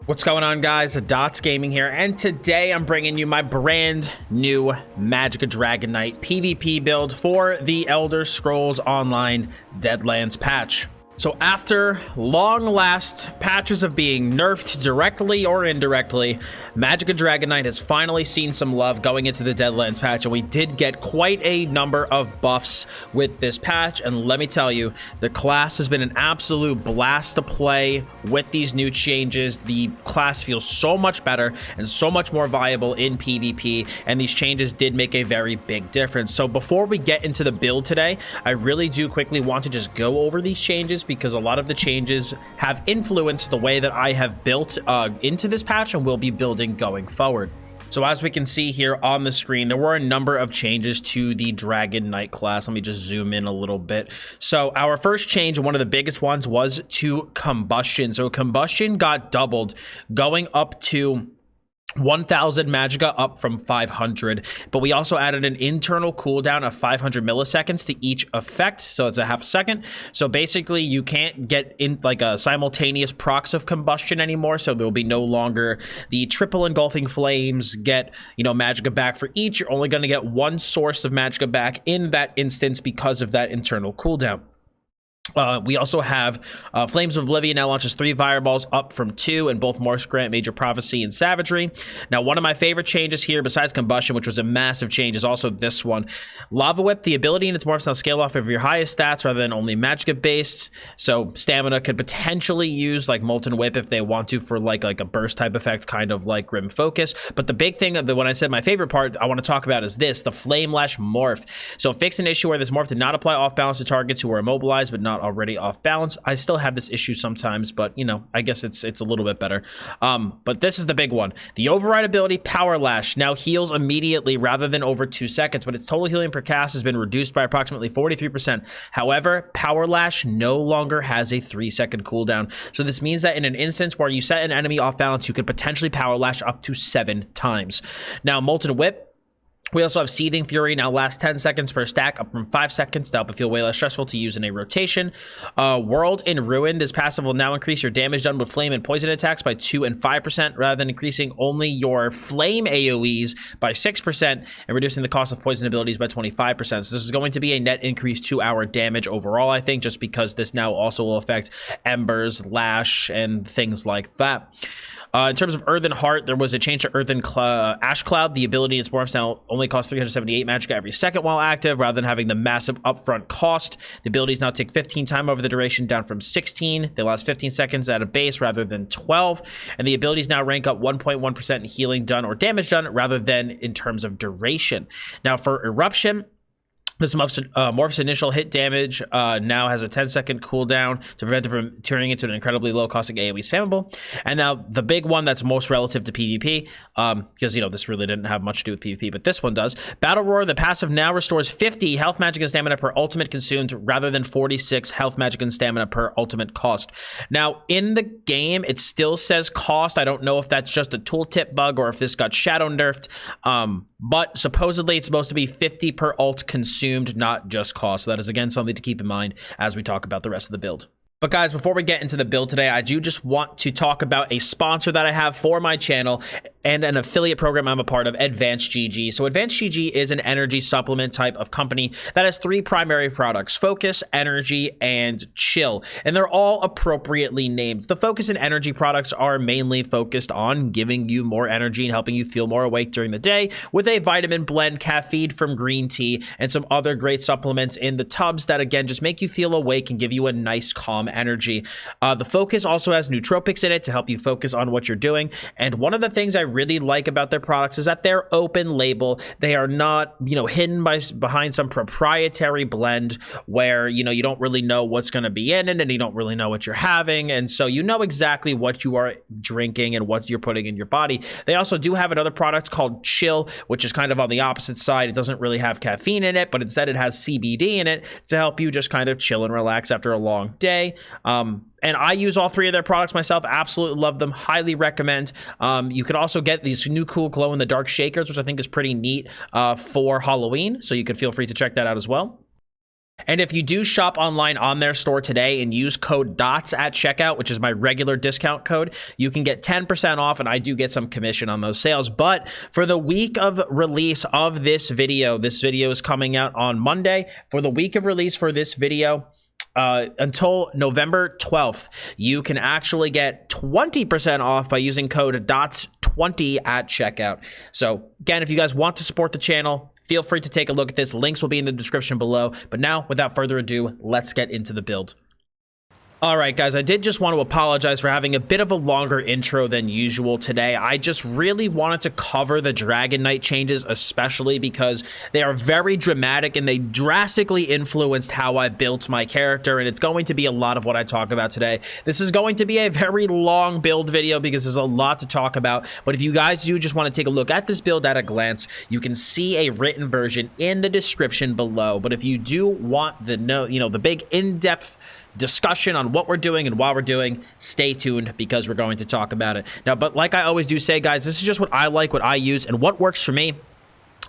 What's going on, guys? Dots Gaming here, and today I'm bringing you my brand new Magicka Dragonknight PvP build for the Elder Scrolls Online Deadlands patch. So after long last patches of being nerfed directly or indirectly, Magicka Dragonknight has finally seen some love going into the Deadlands patch, and we did get quite a number of buffs with this patch. And let me tell you, the class has been an absolute blast to play with these new changes. The class feels so much better and so much more viable in PvP, and these changes did make a very big difference. So before we get into the build today, I really do quickly want to just go over these changes, because a lot of the changes have influenced the way that I have built into this patch and will be building going forward. So as we can see here on the screen, there were a number of changes to the Dragonknight class. Let me just zoom in a little bit. So our first change, one of the biggest ones, was to combustion. So combustion got doubled, going up to 1000 magicka, up from 500, but we also added an internal cooldown of 500 milliseconds to each effect, so it's a half second. So basically you can't get in like a simultaneous procs of combustion anymore, so there'll be no longer the triple engulfing flames get, you know, magicka back for each. You're only going to get one source of magicka back in that instance because of that internal cooldown. We also have Flames of Oblivion now launches 3 fireballs, up from 2, and both Morphs grant Major Prophecy and Savagery. Now, one of my favorite changes here, besides Combustion, which was a massive change, is also this one. Lava Whip, the ability in its morphs now scale off of your highest stats rather than only magicka based. So Stamina could potentially use like Molten Whip if they want to for like a burst type effect, kind of like Grim Focus. But the big thing, when I said my favorite part I want to talk about is this, the Flame Lash Morph. So fix an issue where this morph did not apply off balance to targets who were immobilized but not already off balance. I still have this issue sometimes, but you know, I guess it's a little bit better. But this is the big one. The override ability Power Lash now heals immediately rather than over 2 seconds, but its total healing per cast has been reduced by approximately 43%. However, Power Lash no longer has a 3-second cooldown. So this means that in an instance where you set an enemy off balance, you could potentially Power Lash up to 7 times. Now, Molten Whip, we also have Seething Fury, now lasts 10 seconds per stack, up from 5 seconds to help it feel way less stressful to use in a rotation. World in Ruin, this passive will now increase your damage done with flame and poison attacks by 2 and 5%, rather than increasing only your flame AoEs by 6% and reducing the cost of poison abilities by 25%. So this is going to be a net increase to our damage overall, I think, just because this now also will affect Embers, Lash, and things like that. In terms of Earthen Heart, there was a change to Earthen Ash Cloud. The ability in its morphs now only costs 378 magicka every second while active, rather than having the massive upfront cost. The abilities now take 15 time over the duration, down from 16. They last 15 seconds at a base rather than 12. And the abilities now rank up 1.1% in healing done or damage done, rather than in terms of duration. Now for Eruption, this morph's initial hit damage now has a 10-second cooldown to prevent it from turning into an incredibly low-costing AoE spammable. And now the big one that's most relative to PvP, because, you know, this really didn't have much to do with PvP, but this one does. Battle Roar, the passive now restores 50 health, magic, and stamina per ultimate consumed, rather than 46 health, magic, and stamina per ultimate cost. Now, in the game, it still says cost. I don't know if that's just a tooltip bug or if this got shadow nerfed, but supposedly it's supposed to be 50 per ult consumed, not just cost. So that is again something to keep in mind as we talk about the rest of the build. But guys, before we get into the build today, I do just want to talk about a sponsor that I have for my channel and an affiliate program I'm a part of, Advanced GG. So Advanced GG is an energy supplement type of company that has 3 primary products: Focus, Energy, and Chill. And they're all appropriately named. The Focus and Energy products are mainly focused on giving you more energy and helping you feel more awake during the day, with a vitamin blend, caffeine from green tea, and some other great supplements in the tubs that, again, just make you feel awake and give you a nice, calm energy. The Focus also has nootropics in it to help you focus on what you're doing. And one of the things I really like about their products is that they're open label. They are not, you know, hidden behind some proprietary blend where, you know, you don't really know what's going to be in it and you don't really know what you're having. And so you know exactly what you are drinking and what you're putting in your body. They also do have another product called Chill, which is kind of on the opposite side. It doesn't really have caffeine in it, but instead it has CBD in it to help you just kind of chill and relax after a long day. And I use all 3 of their products myself. Absolutely love them. Highly recommend. You can also get these new cool glow-in-the-dark shakers, which I think is pretty neat for Halloween. So you can feel free to check that out as well. And if you do shop online on their store today and use code DOTS at checkout, which is my regular discount code, you can get 10% off, and I do get some commission on those sales. But for the week of release of this video is coming out on Monday. For the week of release for this video, until November 12th, you can actually get 20% off by using code DOTS20 at checkout. So again, if you guys want to support the channel, feel free to take a look at this. Links will be in the description below. But now, without further ado, let's get into the build. All right, guys, I did just want to apologize for having a bit of a longer intro than usual today. I just really wanted to cover the Dragonknight changes, especially because they are very dramatic and they drastically influenced how I built my character, and it's going to be a lot of what I talk about today. This is going to be a very long build video because there's a lot to talk about, but if you guys do just want to take a look at this build at a glance, you can see a written version in the description below. But if you do want the the big in-depth discussion on what we're doing and why we're doing, stay tuned because we're going to talk about it. Now, but like I always do say, guys, this is just what I like, what I use, and what works for me.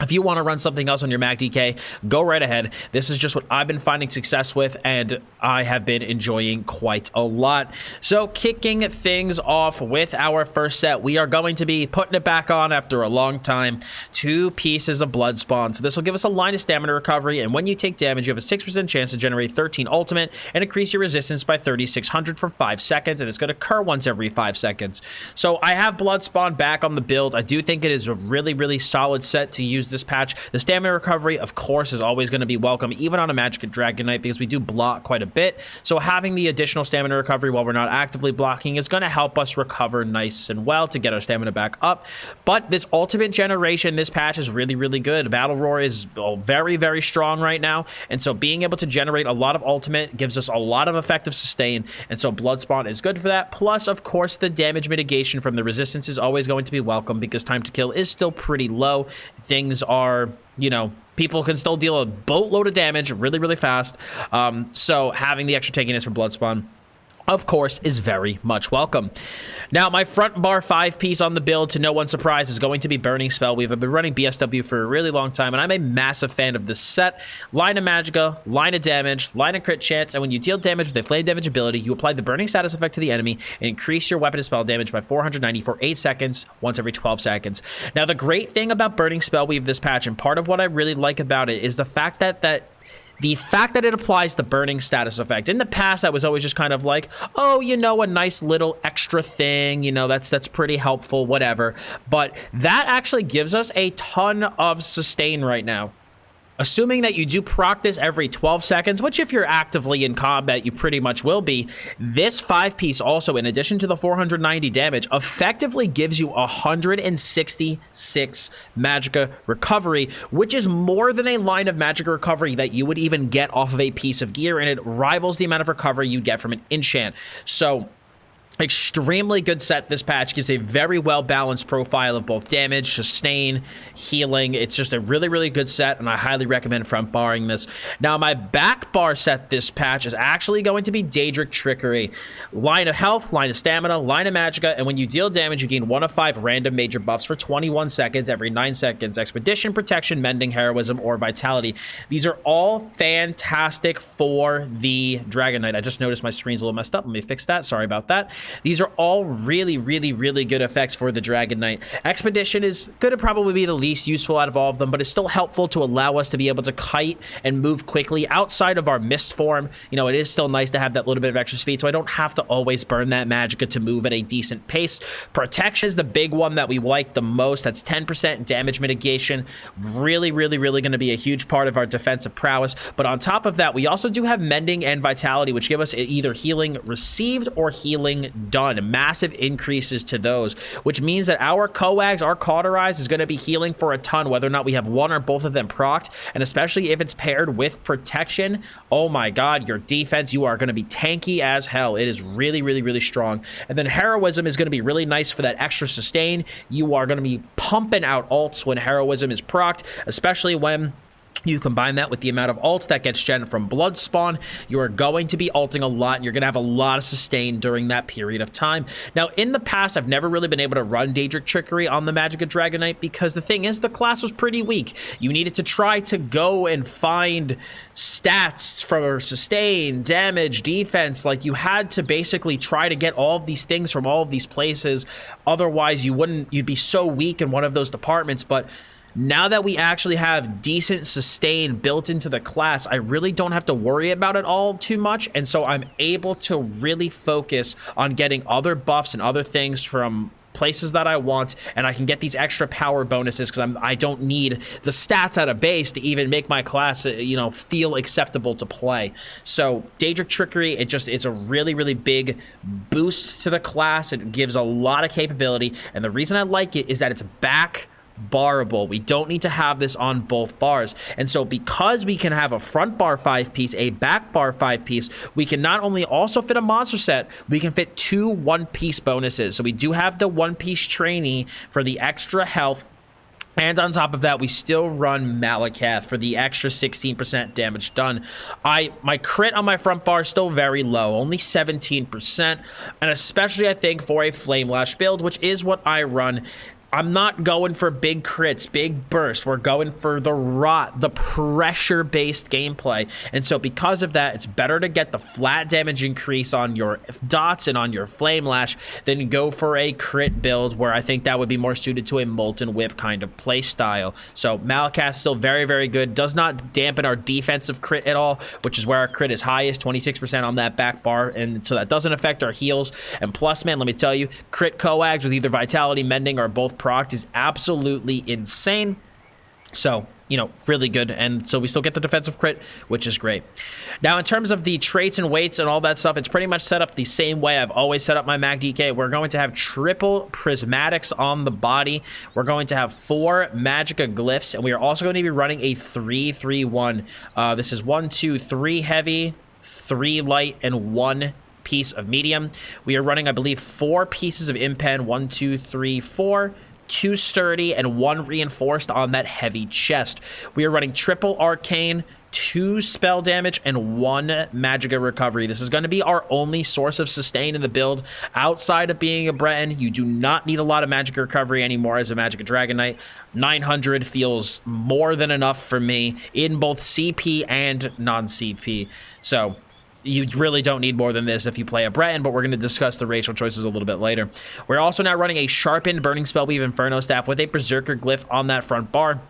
If you want to run something else on your magDK, go right ahead. This is just what I've been finding success with, and I have been enjoying quite a lot. So kicking things off with our first set, we are going to be putting it back on after a long time. 2 pieces of blood spawn. So this will give us a line of stamina recovery, and when you take damage, you have a 6% chance to generate 13 ultimate and increase your resistance by 3,600 for 5 seconds, and it's going to occur once every 5 seconds. So I have blood spawn back on the build. I do think it is a really, really solid set to use this patch. The stamina recovery, of course, is always going to be welcome, even on a Magicka Dragonknight, because we do block quite a bit. So having the additional stamina recovery while we're not actively blocking is going to help us recover nice and well to get our stamina back up. But this ultimate generation, this patch is really, really good. Battle Roar is very, very strong right now, and so being able to generate a lot of ultimate gives us a lot of effective sustain, and so blood spawn is good for that. Plus, of course, the damage mitigation from the resistance is always going to be welcome because time to kill is still pretty low. Things are, people can still deal a boatload of damage really, really fast. So having the extra tankiness for blood spawn, of course, is very much welcome. Now, my front bar 5-piece on the build, to no one's surprise, is going to be Burning Spell. We've been running BSW for a really long time, and I'm a massive fan of this set. Line of Magicka, line of damage, line of crit chance, and when you deal damage with a flame damage ability, you apply the burning status effect to the enemy and increase your weapon and spell damage by 490 for 8 seconds, once every 12 seconds. Now, the great thing about Burning Spell Weave this patch, and part of what I really like about it, is the fact that it applies the burning status effect. In the past, that was always just kind of like, oh, a nice little extra thing, that's pretty helpful, whatever. But that actually gives us a ton of sustain right now. Assuming that you do proc this every 12 seconds, which if you're actively in combat, you pretty much will be, this 5-piece also, in addition to the 490 damage, effectively gives you 166 Magicka recovery, which is more than a line of Magicka recovery that you would even get off of a piece of gear, and it rivals the amount of recovery you get from an enchant. So extremely good set. This patch gives a very well balanced profile of both damage, sustain, healing. It's just a really, really good set, and I highly recommend front barring this. Now, my back bar set this patch is actually going to be Daedric Trickery. Line of health, line of stamina, line of Magicka, and when you deal damage, you gain 1 of 5 random major buffs for 21 seconds every 9 seconds. Expedition, Protection, Mending, Heroism, or Vitality. These are all fantastic for the Dragonknight. I just noticed my screen's a little messed up. Let me fix that. Sorry about that. These are all really, really, really good effects for the Dragonknight. Expedition is going to probably be the least useful out of all of them, but it's still helpful to allow us to be able to kite and move quickly outside of our mist form. It is still nice to have that little bit of extra speed, so I don't have to always burn that Magicka to move at a decent pace. Protection is the big one that we like the most. That's 10% damage mitigation. Really, really, really going to be a huge part of our defensive prowess. But on top of that, we also do have Mending and Vitality, which give us either healing received or healing done. Massive increases to those, which means that our coags, our cauterize, is going to be healing for a ton, whether or not we have one or both of them procced, and especially if it's paired with protection. Oh my god, your defense, you are going to be tanky as hell. It is really, really, really strong. And then heroism is going to be really nice for that extra sustain. You are going to be pumping out ults when heroism is procced, especially when You combine that with the amount of ults that gets gen from blood spawn, you are going to be ulting a lot, and you're going to have a lot of sustain during that period of time. Now, in the past, I've never really been able to run Daedric Trickery on the Magicka Dragonknight because the thing is, the class was pretty weak. You needed to try to go and find stats for sustain, damage, defense. Like, you had to basically try to get all of these things from all of these places. Otherwise, you'd be so weak in one of those departments. But now that we actually have decent sustain built into the class, I really don't have to worry about it all too much. And so I'm able to really focus on getting other buffs and other things from places that I want, and I can get these extra power bonuses because I don't need the stats at a base to even make my class, you know, feel acceptable to play. So Daedric Trickery, it's a really, really big boost to the class. It gives a lot of capability, and the reason I like it is that it's back barable. We don't need to have this on both bars. And so because we can have a front bar 5-piece, a back bar 5-piece, we can not only also fit a monster set, we can fit 2 1-piece bonuses. So we do have the 1-piece trainee for the extra health. And on top of that, we still run Magicka for the extra 16% damage done. My crit on my front bar is still very low, only 17%. And especially, I think, for a Flame Lash build, which is what I run, I'm not going for big crits, big bursts. We're going for the rot, the pressure-based gameplay. And so because of that, it's better to get the flat damage increase on your dots and on your Flame Lash than go for a crit build where I think that would be more suited to a Molten Whip kind of play style. So Magicka is still very, very good. Does not dampen our defensive crit at all, which is where our crit is highest, 26% on that back bar. And so that doesn't affect our heals. And plus, man, let me tell you, crit coags with either Vitality, Mending, or both proc is absolutely insane. So, you know, really good. And so we still get the defensive crit, which is great. Now, in terms of the traits and weights and all that stuff, it's pretty much set up the same way I've always set up my magDK. We're going to have triple prismatics on the body. We're going to have 4 Magicka glyphs, and we are also going to be running a 3-3-1. This is 1, 2, 3 heavy, 3 light, and 1 piece of medium. We are running, I believe, 4 pieces of impen, 1, 2, 3, 4, 2 sturdy, and 1 reinforced on that heavy chest. We are running triple arcane, 2 spell damage, and 1 Magicka recovery. This is going to be our only source of sustain in the build. Outside of being a Breton, you do not need a lot of Magicka recovery anymore as a Magicka Dragonknight. 900 feels more than enough for me in both CP and non-CP. So you really don't need more than this if you play a Breton, but we're going to discuss the racial choices a little bit later. We're also now running a sharpened Burning Spellweave Inferno Staff with a Berserker glyph on that front bar.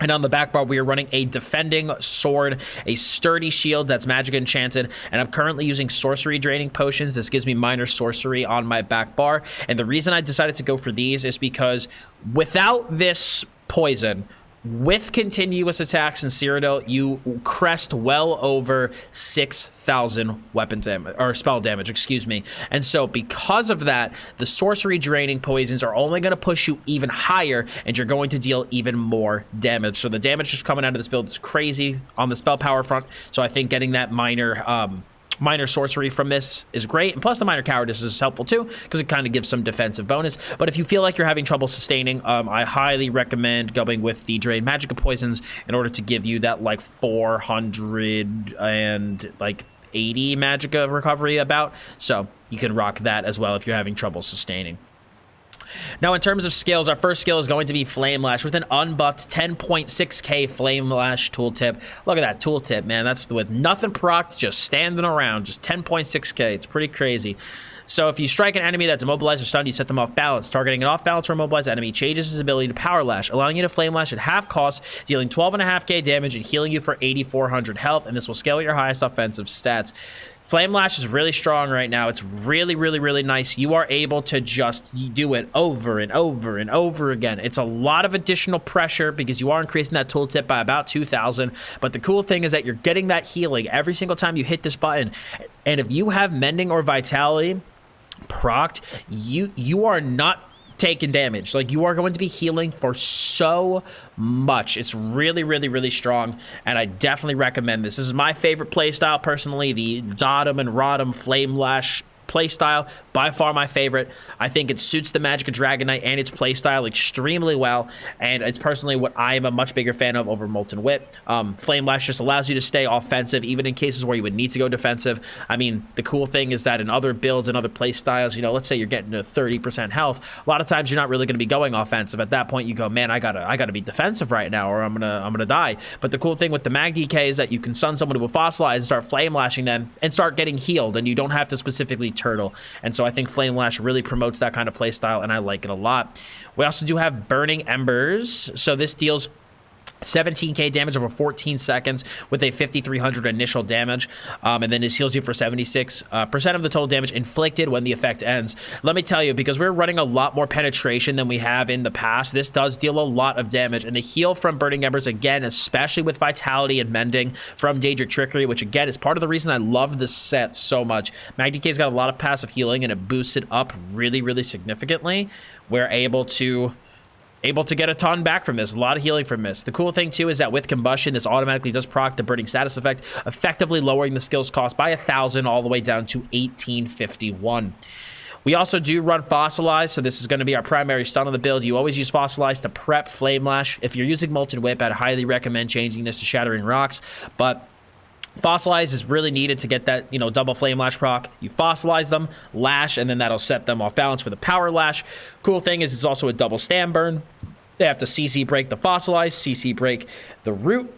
And on the back bar, we are running a defending sword, a sturdy shield that's magic enchanted, and I'm currently using sorcery draining potions. This gives me minor sorcery on my back bar. And the reason I decided to go for these is because without this poison, with continuous attacks in Cyrodiil, you crest well over 6,000 weapon damage, or spell damage, excuse me. And so because of that, the sorcery draining poisons are only going to push you even higher, and you're going to deal even more damage. So the damage just coming out of this build is crazy on the spell power front. So I think getting that minor sorcery from this is great, and plus the minor cowardice is helpful too because it kind of gives some defensive bonus. But if you feel like you're having trouble sustaining, I highly recommend going with the Drain Magicka poisons in order to give you that like 400 and like 80 Magicka recovery about. So you can rock that as well if you're having trouble sustaining. Now, in terms of skills, our first skill is going to be Flame Lash with an unbuffed 10.6k Flame Lash tooltip. Look at that tooltip, man. That's with nothing procced, just standing around, just 10.6k. It's pretty crazy. So if you strike an enemy that's immobilized or stunned, you set them off balance. Targeting an off balance or immobilized enemy changes his ability to Power Lash, allowing you to Flame Lash at half cost, dealing 12.5k damage and healing you for 8,400 health, and this will scale your highest offensive stats. Flame Lash is really strong right now. It's really, really, really nice. You are able to just do it over and over and over again. It's a lot of additional pressure because you are increasing that tooltip by about 2,000. But the cool thing is that you're getting that healing every single time you hit this button. And if you have Mending or Vitality procced, you are not taking damage. Like, you are going to be healing for so much. It's really, really, really strong, and I definitely recommend this. This is my favorite playstyle personally, the Dot'em and Rod'em Flame Lash playstyle, by far my favorite. I think it suits the Magicka Dragonknight and its playstyle extremely well, and it's personally what I am a much bigger fan of over Molten Whip. Flame Lash just allows you to stay offensive, even in cases where you would need to go defensive. I mean, the cool thing is that in other builds and other playstyles, you know, let's say you're getting to 30% health, a lot of times you're not really going to be going offensive. At that point, you go, man, I gotta be defensive right now, or I'm gonna die. But the cool thing with the magDK is that you can stun someone to a fossilize and start flame lashing them and start getting healed, and you don't have to specifically turtle. And so I think Flame Lash really promotes that kind of play style, and I like it a lot. We also do have Burning Embers. So this deals 17k damage over 14 seconds with a 5300 initial damage, and then it heals you for 76% of the total damage inflicted when the effect ends. Let me tell you, because we're running a lot more penetration than we have in the past, this does deal a lot of damage. And the heal from Burning Embers, again, especially with Vitality and Mending from Daedric Trickery, which again is part of the reason I love this set so much. magDK's got a lot of passive healing, and it boosts it up really, really significantly. We're able to get a ton back from this, a lot of healing from this. The cool thing too is that with Combustion, this automatically does proc the burning status effect, effectively lowering the skills cost by 1,000 all the way down to 1851. We also do run Fossilize, so this is going to be our primary stun on the build. You always use Fossilize to prep Flame Lash. If you're using Molten Whip, I'd highly recommend changing this to Shattering Rocks, but Fossilize is really needed to get that, you know, double Flame Lash proc. You fossilize them, lash, and then that'll set them off balance for the power lash. Cool thing is it's also a double stand burn. They have to CC break the fossilize, CC break the root.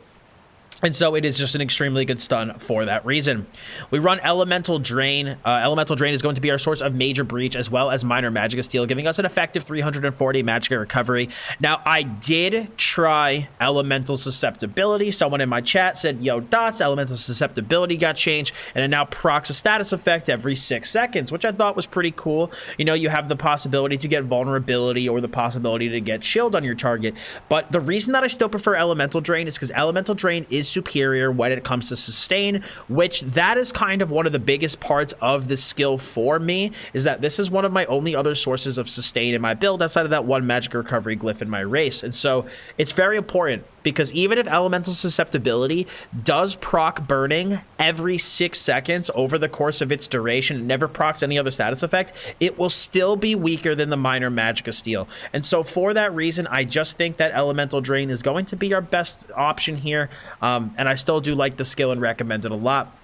And so it is just an extremely good stun for that reason. We run Elemental Drain. Elemental Drain is going to be our source of Major Breach as well as Minor Magicka Steal, giving us an effective 340 Magicka Recovery. Now, I did try Elemental Susceptibility. Someone in my chat said, yo, Dots, Elemental Susceptibility got changed, and it now procs a status effect every 6 seconds, which I thought was pretty cool. You know, you have the possibility to get Vulnerability or the possibility to get Shield on your target. But the reason that I still prefer Elemental Drain is because Elemental Drain is superior when it comes to sustain, which that is kind of one of the biggest parts of this skill for me, is that this is one of my only other sources of sustain in my build outside of that one Magicka Recovery glyph in my race. And so it's very important, because even if Elemental Susceptibility does proc burning every 6 seconds over the course of its duration, it never procs any other status effect, it will still be weaker than the Minor Magicka Steal. And so for that reason, I just think that Elemental Drain is going to be our best option here, and I still do like the skill and recommend it a lot.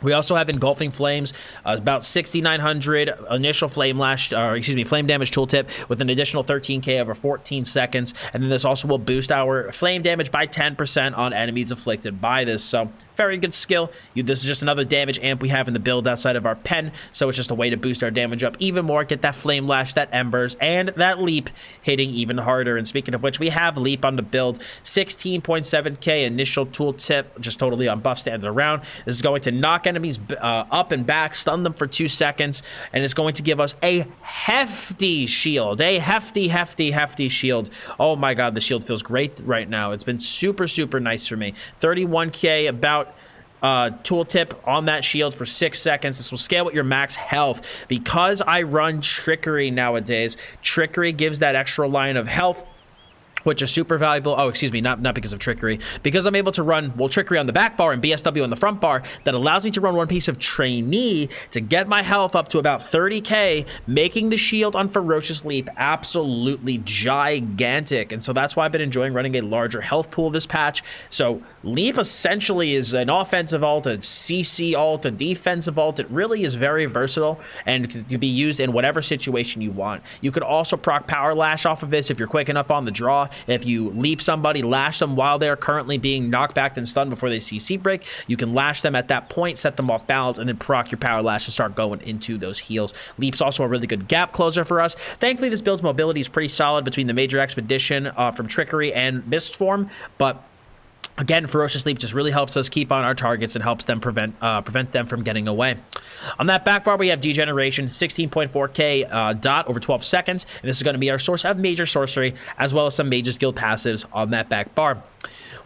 We also have Engulfing Flames, about 6,900 initial flame damage tooltip with an additional 13k over 14 seconds. And then this also will boost our flame damage by 10% on enemies afflicted by this. So very good skill. This is just another damage amp we have in the build outside of our pen. So it's just a way to boost our damage up even more, get that Flame Lash, that Embers, and that Leap hitting even harder. And speaking of which, we have Leap on the build, 16.7k initial tooltip, just totally on buff standard around. This is going to knock enemies up and back, stun them for 2 seconds, and it's going to give us a hefty shield, a hefty shield. Oh my god, the shield feels great right now. It's been super nice for me. 31k about tooltip on that shield for 6 seconds. This will scale with your max health. Because I run Trickery nowadays, Trickery gives that extra line of health, which is super valuable. Oh, excuse me, not because of Trickery. Because I'm able to run, well, Trickery on the back bar and BSW on the front bar, that allows me to run one piece of Trainee to get my health up to about 30k, making the shield on Ferocious Leap absolutely gigantic. And so that's why I've been enjoying running a larger health pool this patch. So Leap essentially is an offensive ult, a CC ult, a defensive ult. It really is very versatile and can be used in whatever situation you want. You could also proc Power Lash off of this if you're quick enough on the draw. If you leap somebody, lash them while they're currently being knocked back and stunned before they CC break, you can lash them at that point, set them off balance, and then proc your Power Lash and start going into those heals. Leap's also a really good gap closer for us. Thankfully, this build's mobility is pretty solid between the Major Expedition from Trickery and Mist Form, but again, Ferocious Leap just really helps us keep on our targets and helps them prevent them from getting away. On that back bar, we have Degeneration, 16.4k dot over 12 seconds. And this is going to be our source of Major Sorcery, as well as some Mage's Guild passives on that back bar.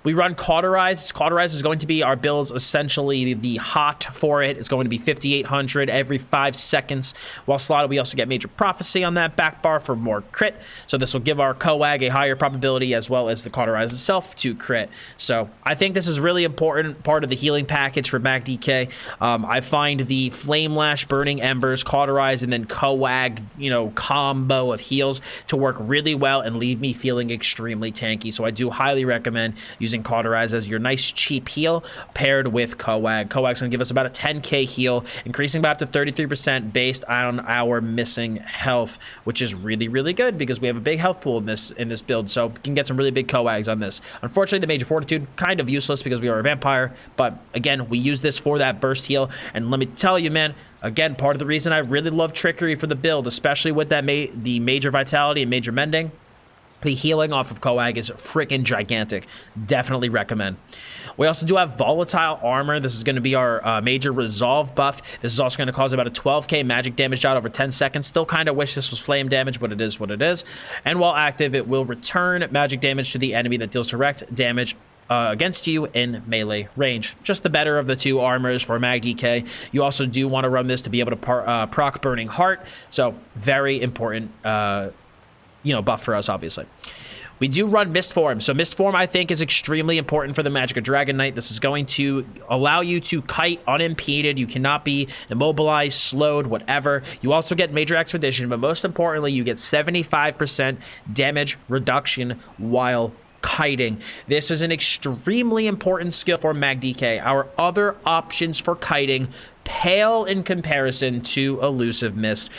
We run Cauterize. Cauterize is going to be our builds. Essentially, the hot for it is going to be 5,800 every 5 seconds. While slotted, we also get Major Prophecy on that back bar for more crit. So this will give our Coag a higher probability, as well as the Cauterize itself to crit. So I think this is really important part of the healing package for magDK. I find the Flame Lash, Burning Embers, Cauterize, and then Coag, combo of heals to work really well and leave me feeling extremely tanky. So I do highly recommend using Cauterize as your nice cheap heal paired with Coag. Coag's going to give us about a 10k heal, increasing by up to 33% based on our missing health, which is really, really good because we have a big health pool in this build, so we can get some really big Coags on this. Unfortunately, the Major Fortitude, kind of useless because we are a vampire, but again, we use this for that burst heal, and let me tell you, man, again, part of the reason I really love Trickery for the build, especially with that the Major Vitality and Major Mending, the healing off of Coag is freaking gigantic. Definitely recommend. We also do have Volatile Armor. This is going to be our Major Resolve buff. This is also going to cause about a 12k magic damage out over 10 seconds. Still kind of wish this was flame damage, but it is what it is. And while active, it will return magic damage to the enemy that deals direct damage against you in melee range. Just the better of the two armors for magDK. You also do want to run this to be able to proc Burning Heart. So very important buff for us, obviously. We do run Mist Form. So Mist Form, I think, is extremely important for the Magicka Dragonknight. This is going to allow you to kite unimpeded. You cannot be immobilized, slowed, whatever. You also get Major Expedition, but most importantly, you get 75% damage reduction while kiting. This is an extremely important skill for magDK. Our other options for kiting pale in comparison to Elusive Mist.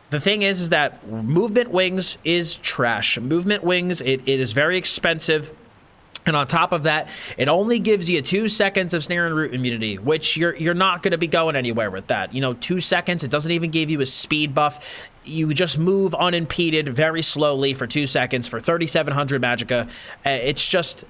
The thing is that Movement Wings is trash. Movement Wings, it is very expensive. And on top of that, it only gives you 2 seconds of snare and root immunity, which you're not going to be going anywhere with that. 2 seconds, it doesn't even give you a speed buff. You just move unimpeded very slowly for 2 seconds for 3,700 magicka. It's just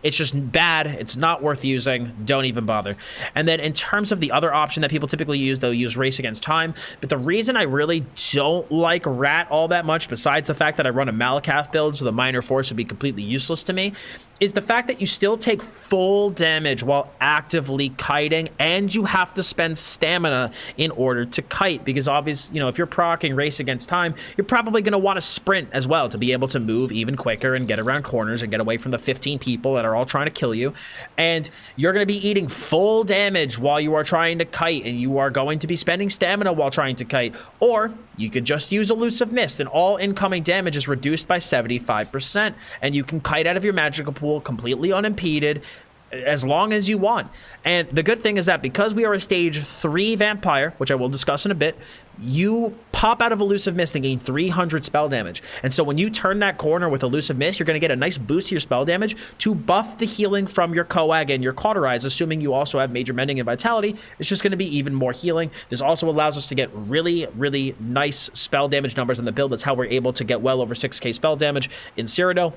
bad. It's not worth using. Don't even bother. And then in terms of the other option that people typically use, they'll use Race Against Time. But the reason I really don't like Rat all that much, besides the fact that I run a Malakath build, so the Minor Force would be completely useless to me, is the fact that you still take full damage while actively kiting, and you have to spend stamina in order to kite, because obviously, if you're proccing Race Against Time, you're probably going to want to sprint as well to be able to move even quicker and get around corners and get away from the 15 people that are all trying to kill you. And you're going to be eating full damage while you are trying to kite, and you are going to be spending stamina while trying to kite. Or you could just use Elusive Mist, and all incoming damage is reduced by 75%, and you can kite out of your magical pool completely unimpeded as long as you want. And the good thing is that because we are a stage 3 vampire, which I will discuss in a bit, you pop out of Elusive Mist and gain 300 spell damage. And so when you turn that corner with Elusive Mist, you're going to get a nice boost to your spell damage to buff the healing from your Coag and your Cauterize, assuming you also have Major Mending and Vitality. It's just going to be even more healing. This also allows us to get really, really nice spell damage numbers in the build. That's how we're able to get well over 6k spell damage in Cyrodiil.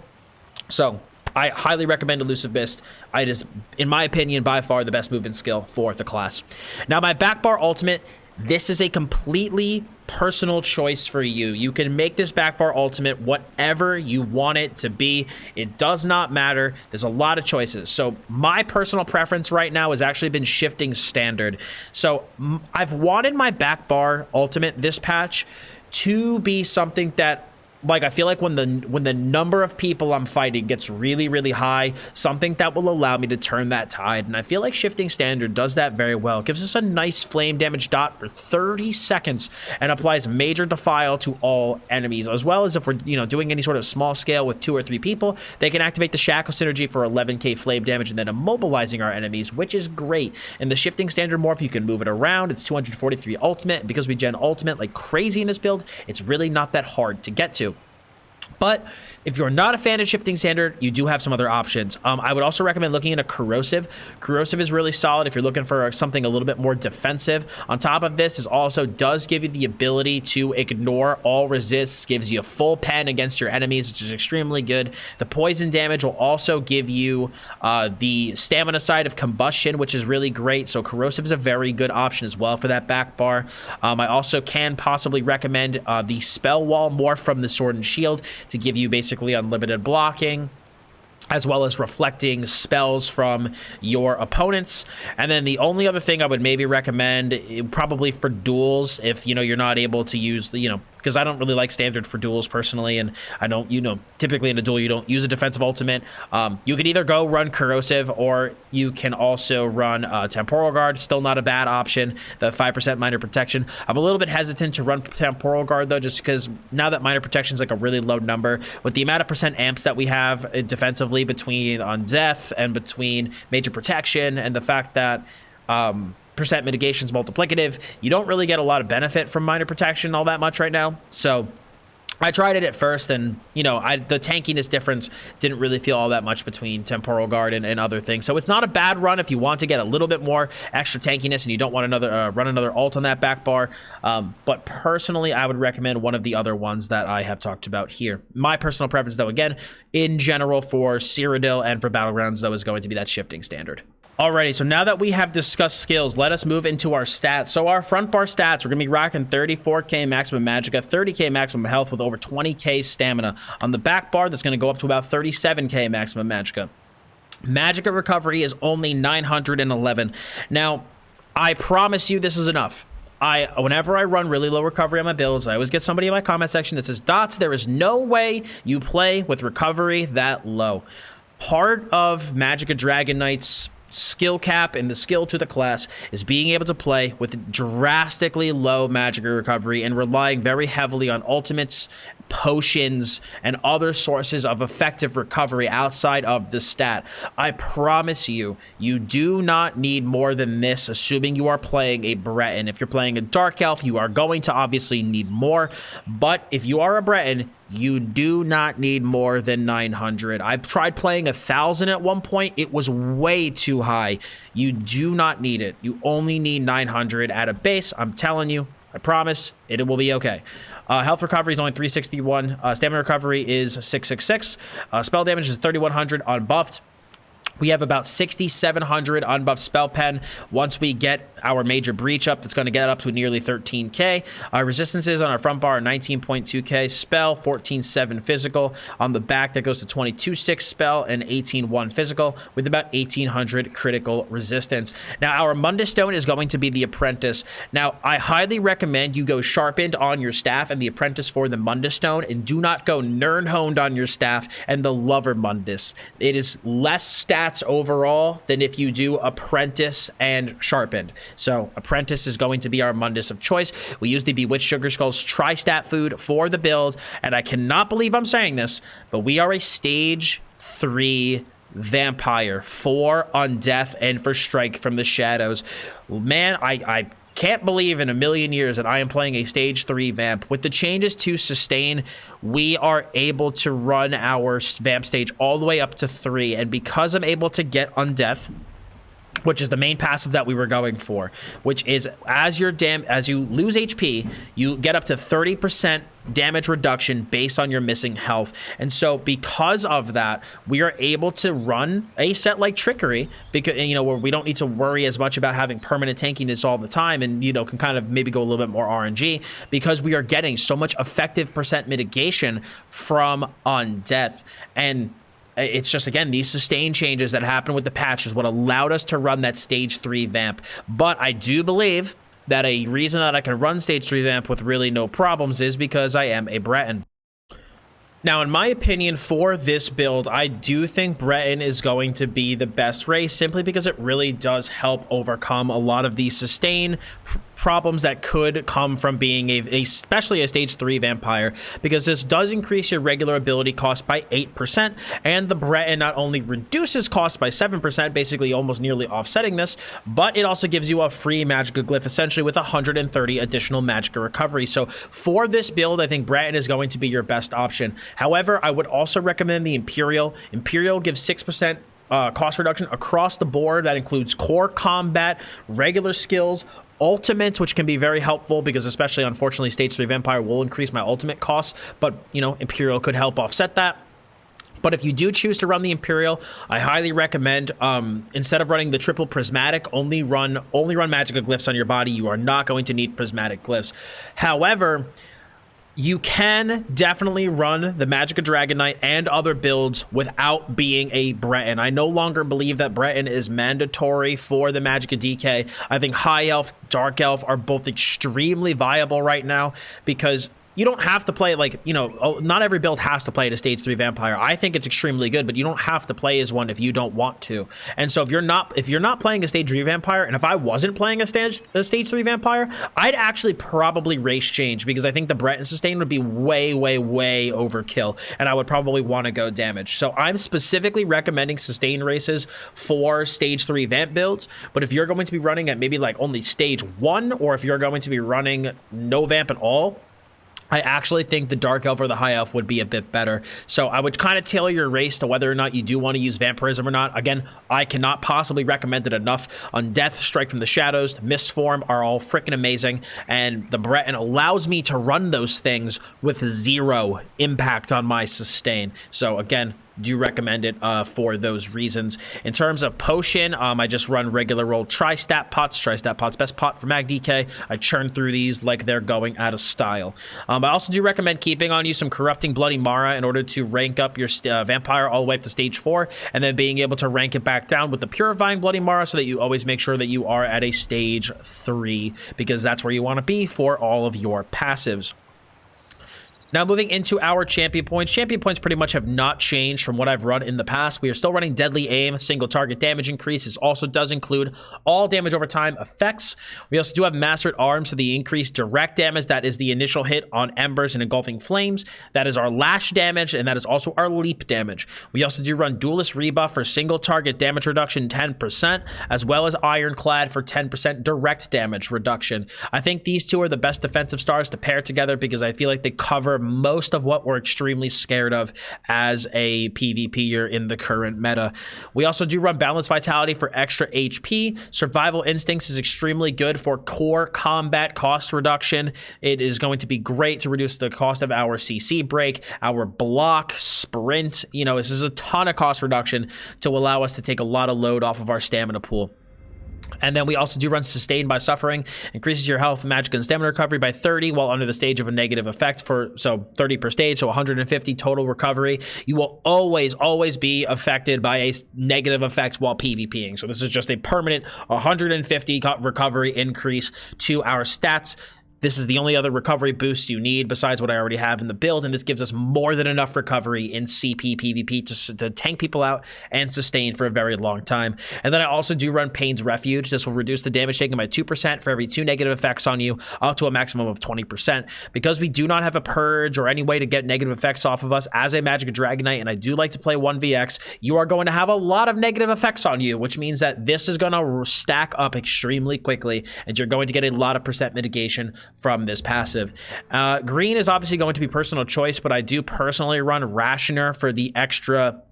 So I highly recommend Elusive Mist. It is, in my opinion, by far the best movement skill for the class. Now, my backbar ultimate, this is a completely personal choice for you. You can make this backbar ultimate whatever you want it to be. It does not matter. There's a lot of choices. So my personal preference right now has actually been Shifting Standard. So I've wanted my backbar ultimate this patch to be something that, like, I feel like when the number of people I'm fighting gets really, really high, something that will allow me to turn that tide. And I feel like Shifting Standard does that very well. It gives us a nice flame damage dot for 30 seconds and applies Major Defile to all enemies. As well as if we're, doing any sort of small scale with 2 or 3 people, they can activate the Shackle Synergy for 11k flame damage and then immobilizing our enemies, which is great. In the Shifting Standard morph, you can move it around. It's 243 ultimate. And because we gen ultimate like crazy in this build, it's really not that hard to get to. But if you're not a fan of Shifting Standard, you do have some other options. I would also recommend looking into Corrosive. Corrosive is really solid if you're looking for something a little bit more defensive. On top of this, it also does give you the ability to ignore all resists, gives you a full pen against your enemies, which is extremely good. The poison damage will also give you the stamina side of Combustion, which is really great. So Corrosive is a very good option as well for that back bar. I also can possibly recommend the Spell Wall morph from the Sword and Shield to give you basically unlimited blocking. as well as reflecting spells from your opponents. And then the only other thing I would maybe recommend, probably for duels, if, you know, you're not able to use the, you know, because I don't really like standard for duels personally, and I don't, you know, typically in a duel you don't use a defensive ultimate. You can either go run corrosive, or you can also run temporal guard. Still not a bad option. The 5% minor protection. I'm a little bit hesitant to run temporal guard though, just because now that minor protection is like a really low number, with the amount of percent amps that we have defensively between on death and between major protection, and the fact that percent mitigation is multiplicative, you don't really get a lot of benefit from minor protection all that much right now. So I tried it at first, and, you know, the tankiness difference didn't really feel all that much between temporal guard and other things. So it's not a bad run if you want to get a little bit more extra tankiness and you don't want another run another ult on that back bar. But personally, I would recommend one of the other ones that I have talked about here. My personal preference, though, again, in general for Cyrodiil and for Battlegrounds, though, is going to be that shifting standard. Alrighty, so now that we have discussed skills, let us move into our stats. So our front bar stats, we're going to be rocking 34k maximum magicka, 30k maximum health with over 20k stamina. On the back bar, that's going to go up to about 37k maximum magicka. Magicka recovery is only 911. Now, I promise you this is enough. Whenever I run really low recovery on my builds, I always get somebody in my comment section that says, Dots, there is no way you play with recovery that low. Part of Magicka Dragonknight's skill cap and the skill to the class is being able to play with drastically low magicka recovery and relying very heavily on ultimates, potions, and other sources of effective recovery outside of the stat. I promise you, you do not need more than this, assuming you are playing a Breton. If you're playing a Dark Elf, you are going to obviously need more, but if you are a Breton, you do not need more than 900. I've tried playing 1,000 at one point. It was way too high. You do not need it. You only need 900 at a base. I'm telling you, I promise, it will be okay. Health recovery is only 361. Stamina recovery is 666. Spell damage is 3,100 unbuffed. We have about 6,700 unbuffed spell pen. Once we get our major breach up, that's going to get up to nearly 13k. Our resistances on our front bar are 19.2k spell, 14.7 physical. On the back, that goes to 22.6 spell and 18.1 physical, with about 1,800 critical resistance. Now, our Mundus stone is going to be the apprentice. Now, I highly recommend you go sharpened on your staff and the apprentice for the Mundus stone, and do not go nern-honed on your staff and the lover Mundus. It is less stats overall than if you do apprentice and sharpened. So apprentice is going to be our Mundus of choice. We use the Bewitched Sugar Skulls tri-stat food for the build, and I cannot believe I'm saying this, but we are a stage 3 vampire for Undeath and for Strike from the Shadows. Man, I can't believe in a million years that I am playing a stage 3 vamp. With the changes to sustain, we are able to run our vamp stage all the way up to 3, and because I'm able to get Undeath, which is the main passive that we were going for, which is as you lose HP, you get up to 30% damage reduction based on your missing health. And so because of that, we are able to run a set like Trickery, because, you know, where we don't need to worry as much about having permanent tankiness all the time, and, you know, can kind of maybe go a little bit more RNG, because we are getting so much effective percent mitigation from Undeath. And it's just, again, these sustain changes that happened with the patch is what allowed us to run that stage 3 vamp. But I do believe that a reason that I can run stage 3 vamp with really no problems is because I am a Breton. Now, in my opinion, for this build, I do think Breton is going to be the best race, simply because it really does help overcome a lot of these sustain problems that could come from being especially a stage 3 vampire, because this does increase your regular ability cost by 8%, and the Breton not only reduces cost by 7%, basically almost nearly offsetting this, but it also gives you a free magicka glyph, essentially with 130 additional magicka recovery. So for this build, I think Breton is going to be your best option. However, I would also recommend the Imperial. Imperial gives 6% cost reduction across the board. That includes core combat, regular skills, ultimates, which can be very helpful, because especially, unfortunately, stage 3 vampire will increase my ultimate costs, but, you know, Imperial could help offset that. But if you do choose to run the Imperial, I highly recommend, instead of running the triple prismatic, only run magicka glyphs on your body. You are not going to need prismatic glyphs. However, You can definitely run the Magicka Dragonknight and other builds without being a Breton. I no longer believe that Breton is mandatory for the Magicka DK. I think High Elf, Dark Elf are both extremely viable right now because you don't have to play, like, you know, not every build has to play at a stage 3 vampire. I think it's extremely good, but you don't have to play as one if you don't want to. And so if you're not playing a stage 3 vampire, and if I wasn't playing a stage 3 vampire, I'd actually probably race change because I think the Breton sustain would be way overkill, and I would probably want to go damage. So I'm specifically recommending sustain races for stage 3 vamp builds, but if you're going to be running at maybe like only stage 1, or if you're going to be running no vamp at all, I actually think the Dark Elf or the High Elf would be a bit better. So I would kind of tailor your race to whether or not you do want to use Vampirism or not. Again, I cannot possibly recommend it enough. Undeath, Strike from the Shadows, Mistform are all freaking amazing. And the Breton allows me to run those things with 0 impact on my sustain. So again, do recommend it for those reasons. In terms of potion, I just run regular old tri-stat pots. Tri-stat pots, best pot for magDK. I churn through these like they're going out of style. I also do recommend keeping on you some Corrupting Bloody Mara in order to rank up your vampire all the way up to stage 4, and then being able to rank it back down with the Purifying Bloody Mara so that you always make sure that you are at a stage 3, because that's where you want to be for all of your passives. Now moving into our champion points. Champion points pretty much have not changed from what I've run in the past. We are still running Deadly Aim, single target damage increase. This also does include all damage over time effects. We also do have Mastered Arms, so the increased direct damage. That is the initial hit on Embers and Engulfing Flames. That is our lash damage, and that is also our leap damage. We also do run Duelist Rebuff for single target damage reduction 10%, as well as Ironclad for 10% direct damage reduction. I think these two are the best defensive stars to pair together because I feel like they cover most of what we're extremely scared of as a PvPer in the current meta. We also do run Balanced Vitality for extra HP. Survival Instincts is extremely good for core combat cost reduction. It is going to be great to reduce the cost of our CC break, our block, sprint. You know, this is a ton of cost reduction to allow us to take a lot of load off of our stamina pool. And then we also do run Sustained by Suffering, increases your health, magic, and stamina recovery by 30 while under the stage of a negative effect so 30 per stage, so 150 total recovery. You will always be affected by a negative effect while PvPing. So this is just a permanent 150 recovery increase to our stats. This is the only other recovery boost you need besides what I already have in the build, and this gives us more than enough recovery in CP PvP to tank people out and sustain for a very long time. And then I also do run Pain's Refuge. This will reduce the damage taken by 2% for every 2 negative effects on you, up to a maximum of 20%. Because we do not have a purge or any way to get negative effects off of us as a Magicka Dragonknight, and I do like to play 1vx, you are going to have a lot of negative effects on you, which means that this is going to stack up extremely quickly, and you're going to get a lot of percent mitigation from this passive. Green is obviously going to be personal choice, but I do personally run Rationer for the extra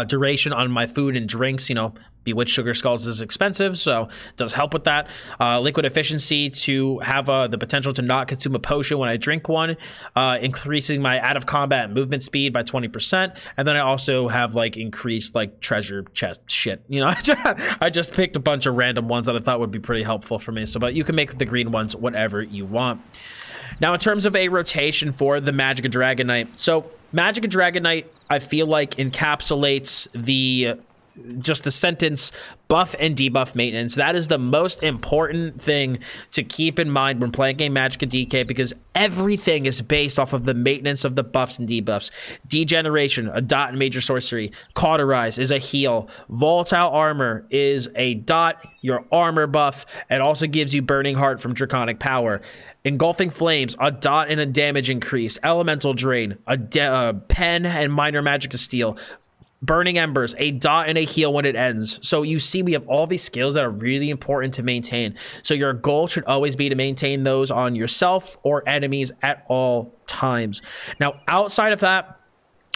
duration on my food and drinks. You know, Bewitched Sugar Skulls is expensive, so it does help with that. Liquid Efficiency to have the potential to not consume a potion when I drink one, increasing my out of combat movement speed by 20%, and then I also have like increased like treasure chest shit. You know, I just picked a bunch of random ones that I thought would be pretty helpful for me. So, but you can make the green ones whatever you want. Now, in terms of a rotation for the Magicka Dragonknight, so Magicka Dragonknight, I feel like encapsulates just the sentence buff and debuff maintenance. That is the most important thing to keep in mind when playing a Magicka DK, because everything is based off of the maintenance of the buffs and debuffs. Degeneration, a dot in major sorcery. Cauterize is a heal. Volatile armor is a dot, your armor buff, and also gives you Burning Heart from Draconic Power. Engulfing Flames, a dot and a damage increase. Elemental Drain, a pen and minor Magicka Steel. Burning Embers, a dot and a heal when it ends. So you see, we have all these skills that are really important to maintain. So your goal should always be to maintain those on yourself or enemies at all times. Now, outside of that,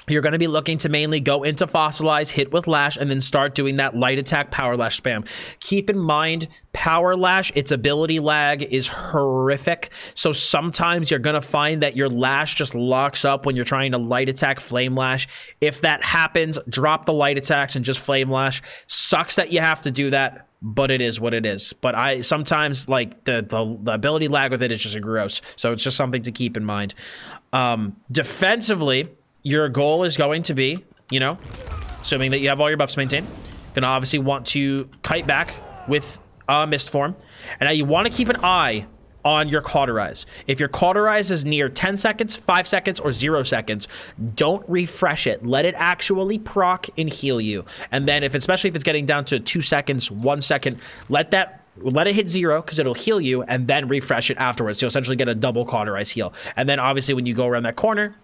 you're going to be looking to mainly go into Fossilize, hit with Lash, and then start doing that light attack Power Lash spam. Keep in mind, Power Lash, its ability lag is horrific. So sometimes you're going to find that your Lash just locks up when you're trying to light attack Flame Lash. If that happens, drop the light attacks and just Flame Lash. Sucks that you have to do that. but it is what it is. But I sometimes, like, the ability lag with it is just gross. So it's just something to keep in mind. Defensively, your goal is going to be, you know, assuming that you have all your buffs maintained, gonna obviously want to kite back with mist form. And now you want to keep an eye on your cauterize. If your cauterize is near 10 seconds, 5 seconds, or 0 seconds, don't refresh it. Let it actually proc and heal you. And then especially if it's getting down to 2 seconds, 1 second, let it hit 0 because it'll heal you, and then refresh it afterwards. You'll essentially get a double cauterize heal. And then obviously when you go around that corner,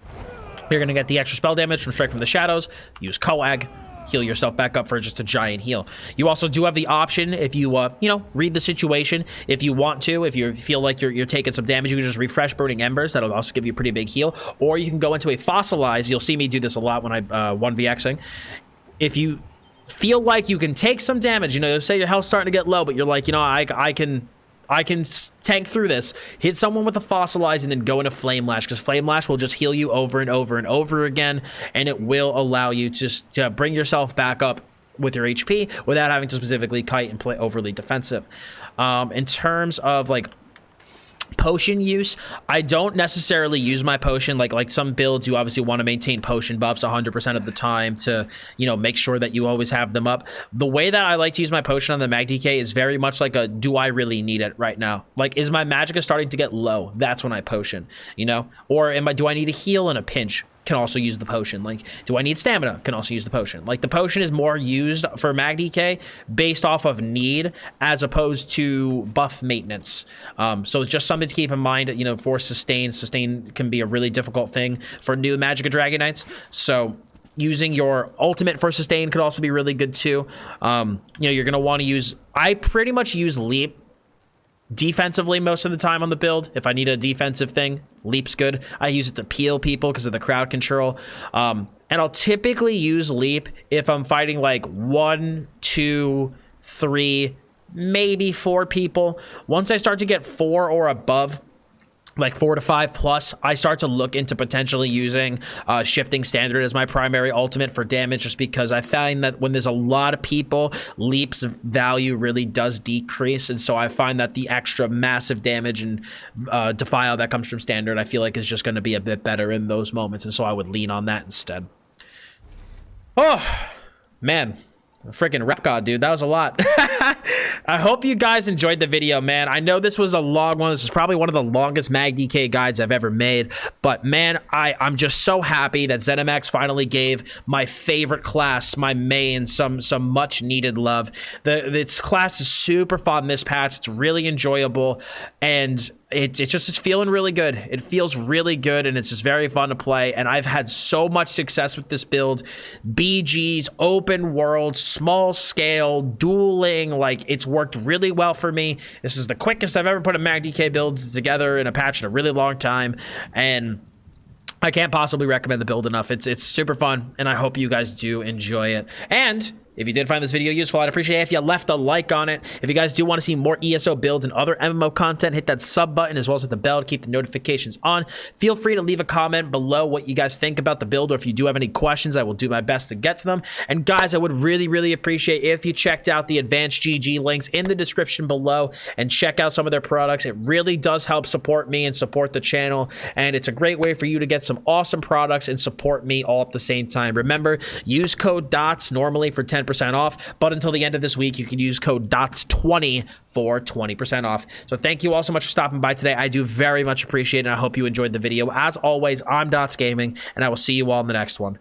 you're gonna get the extra spell damage from Strike from the Shadows. Use Coag, heal yourself back up for just a giant heal. You also do have the option, if you you know, read the situation, if you want to, if you feel like you're taking some damage, you can just refresh Burning Embers. That'll also give you a pretty big heal. Or you can go into a Fossilize. You'll see me do this a lot when I 1vxing. If you feel like you can take some damage, you know, say your health's starting to get low, but you're like, you know, I can tank through this, hit someone with a Fossilize, and then go into Flame Lash, because Flame Lash will just heal you over and over and over again, and it will allow you to bring yourself back up with your HP without having to specifically kite and play overly defensive. In terms of, like, potion use, I don't necessarily use my potion like some builds. You obviously want to maintain potion buffs 100% of the time to, you know, make sure that you always have them up. The way that I like to use my potion on the magDK is very much like a, do I really need it right now? Like, is my Magicka starting to get low? That's when I potion, you know? Or do I need a heal in a pinch? Can also use the potion. Like, do I need stamina? Can also use the potion. Like, the potion is more used for magDK based off of need as opposed to buff maintenance. So it's just something to keep in mind, you know, for sustain. Sustain can be a really difficult thing for new Magicka Dragonknights. So using your ultimate for sustain could also be really good too. You know, you're going to want to use, I pretty much use leap defensively most of the time on the build. If I need a defensive thing, leap's good. I use it to peel people because of the crowd control. And I'll typically use leap if I'm fighting like 1, 2, 3, maybe 4 people. Once I start to get 4 or above, like 4 to 5 plus, I start to look into potentially using Shifting Standard as my primary ultimate for damage, just because I find that when there's a lot of people, Leap's value really does decrease, and so I find that the extra massive damage and Defile that comes from Standard, I feel like is just going to be a bit better in those moments, and so I would lean on that instead. Oh, man. Freaking rep god, dude. That was a lot. I hope you guys enjoyed the video, man. I know this was a long one. This is probably one of the longest magDK guides I've ever made. But, man, I'm just so happy that ZeniMax finally gave my favorite class, my main, some much-needed love. This class is super fun this patch. It's really enjoyable. And it's feeling really good. It feels really good, and it's just very fun to play. And I've had so much success with this build. BGs, open world, small scale, dueling, like, it's worked really well for me. This is the quickest I've ever put a magDK build together in a patch in a really long time, and I can't possibly recommend the build enough. It's super fun, and I hope you guys do enjoy it. And if you did find this video useful, I'd appreciate it if you left a like on it. If you guys do want to see more ESO builds and other MMO content, hit that sub button as well as hit the bell to keep the notifications on. Feel free to leave a comment below what you guys think about the build, or if you do have any questions, I will do my best to get to them. And guys, I would really, really appreciate if you checked out the Advanced GG links in the description below and check out some of their products. It really does help support me and support the channel, and it's a great way for you to get some awesome products and support me all at the same time. Remember, use code DOTS normally for 10% off, but until the end of this week, you can use code DOTS20 for 20% off. So thank you all so much for stopping by today. I do very much appreciate it, and I hope you enjoyed the video. As always, I'm Dots Gaming, and I will see you all in the next one.